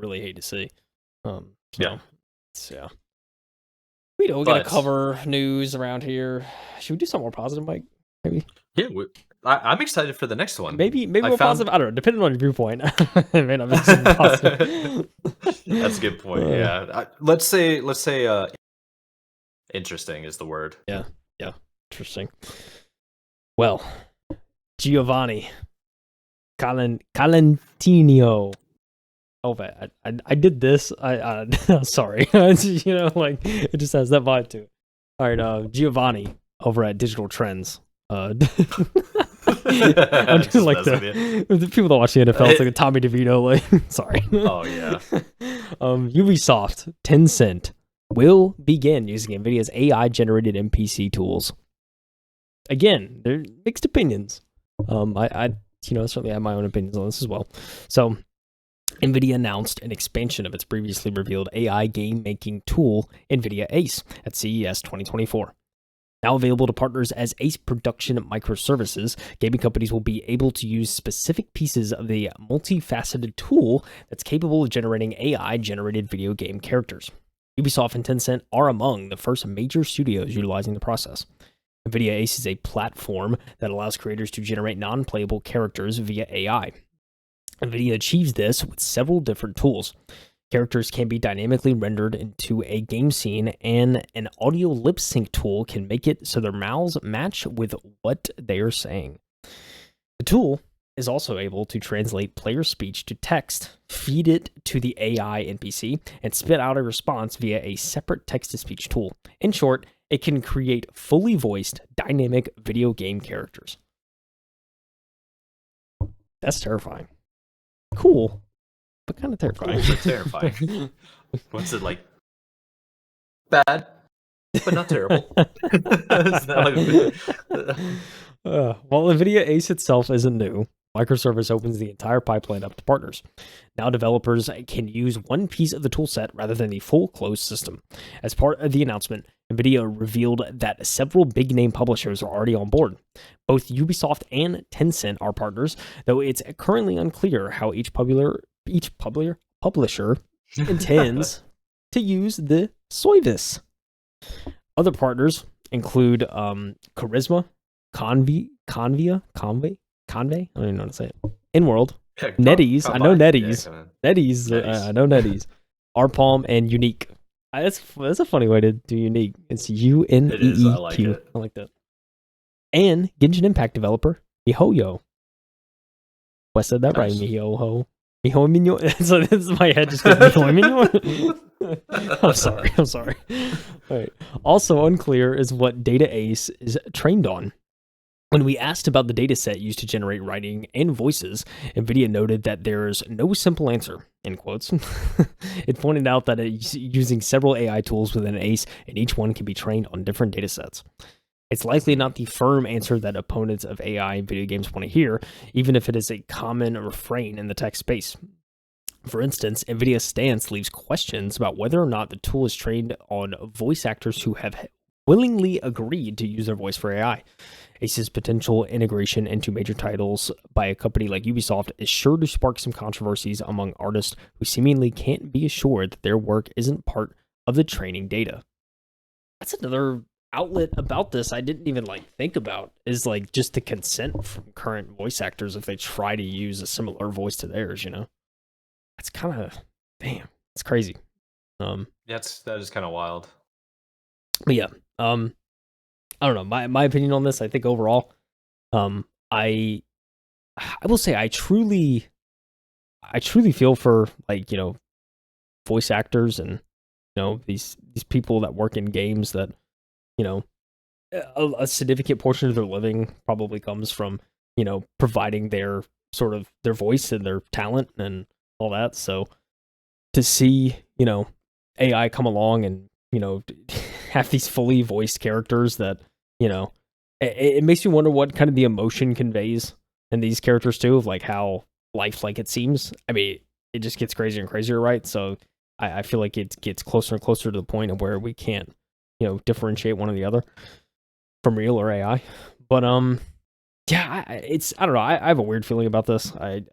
really hate to see. Yeah. So we don't gotta cover news around here. Should we do something more positive, Mike? Maybe. Yeah, I'm excited for the next one. Maybe more positive. I don't know. Depending on your viewpoint, it may not be super positive. That's a good point. Yeah, let's say interesting is the word. Yeah, interesting. Well, Giovanni Calentino. Oh, I did this. Sorry. You know, like it just has that vibe to it. All right, Giovanni over at Digital Trends. I'm just like the people that watch the NFL. It's like a Tommy DeVito. Like, sorry. Oh yeah. Ubisoft, Tencent will begin using Nvidia's AI-generated NPC tools. Again, there are mixed opinions. I certainly have my own opinions on this as well. So, Nvidia announced an expansion of its previously revealed AI game-making tool, Nvidia Ace, at CES 2024. Now available to partners as Ace Production Microservices, gaming companies will be able to use specific pieces of the multifaceted tool that's capable of generating AI-generated video game characters. Ubisoft and Tencent are among the first major studios utilizing the process. Nvidia Ace is a platform that allows creators to generate non-playable characters via AI. Nvidia achieves this with several different tools. Characters can be dynamically rendered into a game scene, and an audio lip sync tool can make it so their mouths match with what they are saying. The tool is also able to translate player speech to text, feed it to the AI NPC, and spit out a response via a separate text-to-speech tool. In short, it can create fully voiced, dynamic video game characters. That's terrifying. Cool, but kind of terrifying. Cool, but terrifying. What's it like? Bad, but not terrible. While Nvidia Ace itself isn't new, Microservice opens the entire pipeline up to partners. Now developers can use one piece of the toolset rather than the full closed system. As part of the announcement, Nvidia revealed that several big-name publishers are already on board. Both Ubisoft and Tencent are partners, though it's currently unclear how each publisher intends to use the service. Other partners include Charisma, Convey. I don't even know how to say it. InWorld, NetEase. I know NetEase. I know NetEase. Arpalm and Unique. That's a funny way to do Unique. It's UNEEQ. It is. I like it. I like that. And Genshin Impact developer miHoYo. I said that right. miHoYo. miHoYo. So this is my head just goes miHoYo. I'm sorry. All right. Also unclear is what Data Ace is trained on. When we asked about the dataset used to generate writing and voices, NVIDIA noted that there's no simple answer, in quotes. It pointed out that it's using several AI tools within Ace, and each one can be trained on different datasets. It's likely not the firm answer that opponents of AI in video games want to hear, even if it is a common refrain in the tech space. For instance, NVIDIA's stance leaves questions about whether or not the tool is trained on voice actors who have willingly agreed to use their voice for AI. Ace's potential integration into major titles by a company like Ubisoft is sure to spark some controversies among artists who seemingly can't be assured that their work isn't part of the training data. That's another outlet about this I didn't even think about, is just the consent from current voice actors if they try to use a similar voice to theirs, you know? That's kind of, damn, it's crazy. That is kind of wild. But yeah, I don't know. My opinion on this, I think overall, I will say I truly feel for voice actors and these people that work in games that a significant portion of their living probably comes from providing their their voice and their talent and all that. So to see AI come along and have these fully voiced characters that it makes me wonder what kind of the emotion conveys in these characters too, of how lifelike it seems. I mean, it just gets crazier and crazier, right? So I feel like it gets closer and closer to the point of where we can't differentiate one or the other from real or AI. But yeah, I don't know. I have a weird feeling about this. I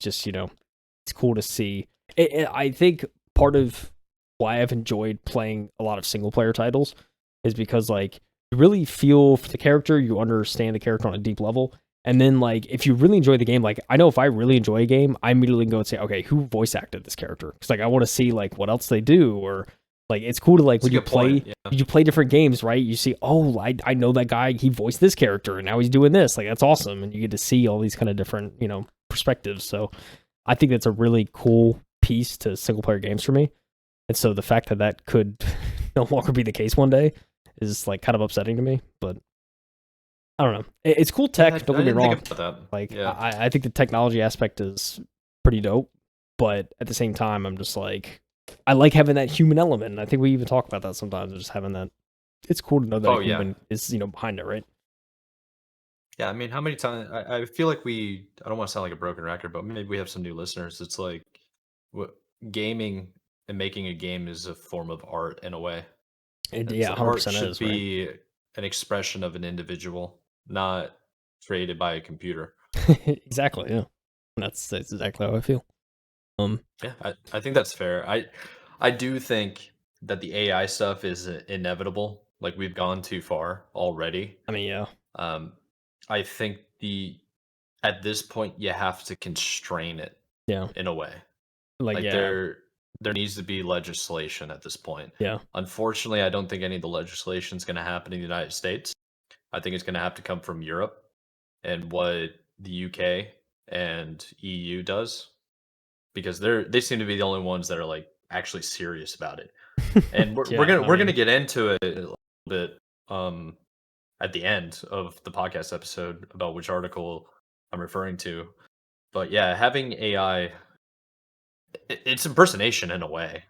just it's cool to see. I think part of why I've enjoyed playing a lot of single player titles is because like you really feel for the character, you understand the character on a deep level. And then like if you really enjoy the game, like I know if I really enjoy a game, I immediately go and say, okay, who voice acted this character? Because like I want to see like what else they do, or like it's cool to like That's when a you good play point. Yeah. you play different games, right? You see, oh, I know that guy, he voiced this character and now he's doing this. Like that's awesome. And you get to see all these kind of different, perspectives. So I think that's a really cool piece to single player games for me. And so the fact that that could no longer be the case one day is like kind of upsetting to me. But I don't know. It's cool tech. I Don't get me didn't wrong. think about that. Like Yeah. I think the technology aspect is pretty dope. But at the same time, I'm just like I like having that human element. And I think we even talk about that sometimes. Just having that. It's cool to know that a human is behind it, right? Yeah, I mean, how many times I feel like I don't want to sound like a broken record, but maybe we have some new listeners. It's like what gaming and making a game is a form of art in a way. It's Yeah, like art 100% should is, right? be an expression of an individual, not created by a computer. Exactly. Yeah, that's exactly how I feel. Yeah, I think that's fair. I do think that the AI stuff is inevitable. Like we've gone too far already. I mean, yeah, Um, I think the at this point you have to constrain it yeah, in a way. like Like yeah, there needs to be legislation at this point. yeah, Unfortunately, I don't think any of the legislation is going to happen in the United States. I think it's going to have to come from Europe and what the UK and EU does because they seem to be the only ones that are like actually serious about it. And yeah. I we're gonna mean, get into it a little bit at the end of the podcast episode about which article I'm referring to. But yeah, having AI, it's impersonation in a way.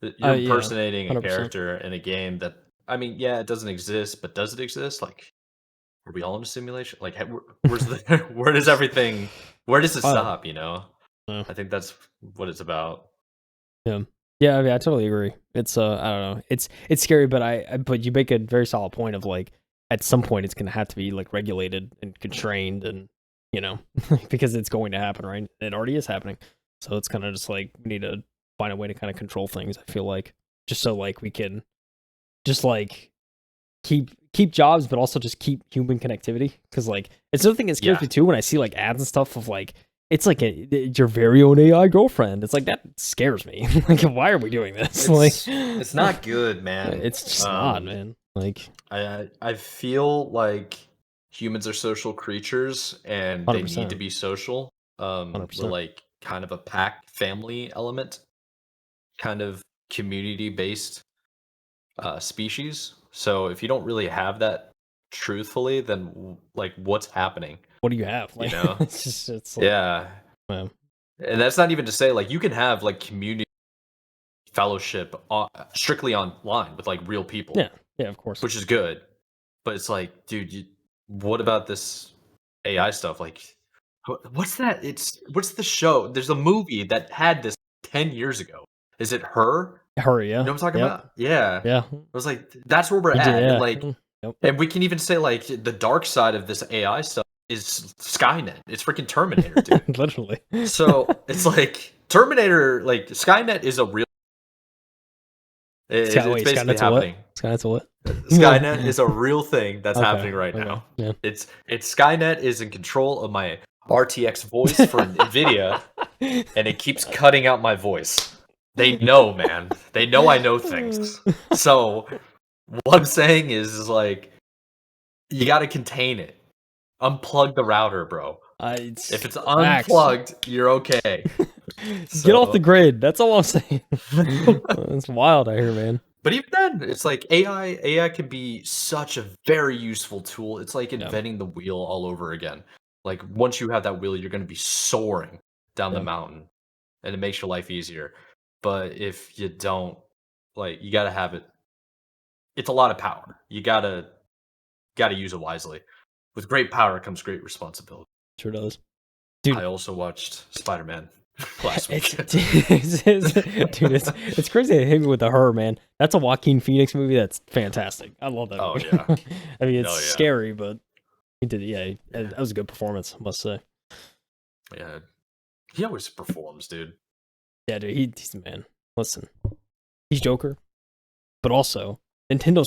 You're yeah, impersonating a 100%. character in a game that I mean, yeah, it doesn't exist, but does it exist? Like, are we all in a simulation? Like, where's the where does it Wild. stop? You know, Yeah, I think that's what it's about. yeah, yeah. I mean, I totally agree. It's I don't know. It's scary, but but you make a very solid point of like at some point it's gonna have to be like regulated and constrained, and you know because it's going to happen, right? It already is happening. So it's kind of just like we need to find a way to kind of control things. I feel like just so like we can just like keep jobs, but also just keep human connectivity. Because like it's another thing that scares Yeah, me too when I see like ads and stuff of like it's like it's your very own AI girlfriend. It's like that scares me. Like why are we doing this? Like it's not good, man. it's just not, man. Like I feel like humans are social creatures and they need to 100%, be social. We're 100%. like kind of a pack family element, kind of community based species. So if you don't really have that truthfully, then like what's happening? What do you have? You Like know? it's like Yeah. man. And that's not even to say like you can have like community fellowship strictly online with like real people, Yeah, yeah, of course. which is good. But it's like, dude, what about this AI stuff? Like, what's that? What's the show? There's a movie that had this 10 years ago. Is it Her? Hurry, You yeah. know what I'm talking Yep. about? Yeah. Yeah. I was like, that's where we're You did, at. And yeah. like, Yep. and we can even say like the dark side of this AI stuff is Skynet. It's freaking Terminator, dude. Literally. So it's like Terminator, like Skynet is a real. It's basically Skynet's a what? happening. Skynet's a what? Skynet is a real thing that's Okay. happening right Okay. now. Yeah. It's Skynet is in control of my RTX voice for Nvidia, and it keeps cutting out my voice. They know, man. They know I know things. So what I'm saying is like you got to contain it. Unplug the router, bro. If it's Facts. unplugged, you're okay. Get off the So grid. That's all I'm saying. It's wild out here, man. But even then, it's like AI can be such a very useful tool. It's like Yeah. inventing the wheel all over again. Like once you have that wheel, you're going to be soaring down the Yeah. mountain and it makes your life easier. But if you don't, like you got to have it. It's a lot of power. You got to use it wisely. With great power comes great responsibility. Sure does. Dude, I also watched Spider-Man last it's, week. dude, it's crazy to hit me with the Her, man. That's a Joaquin Phoenix movie that's fantastic. I love that Oh movie. yeah. I mean, it's Oh yeah. scary, but he did, yeah, that was a good performance, I must say. Yeah. He always performs, dude. Yeah, dude, he's the man. Listen, he's Joker, but also Nintendo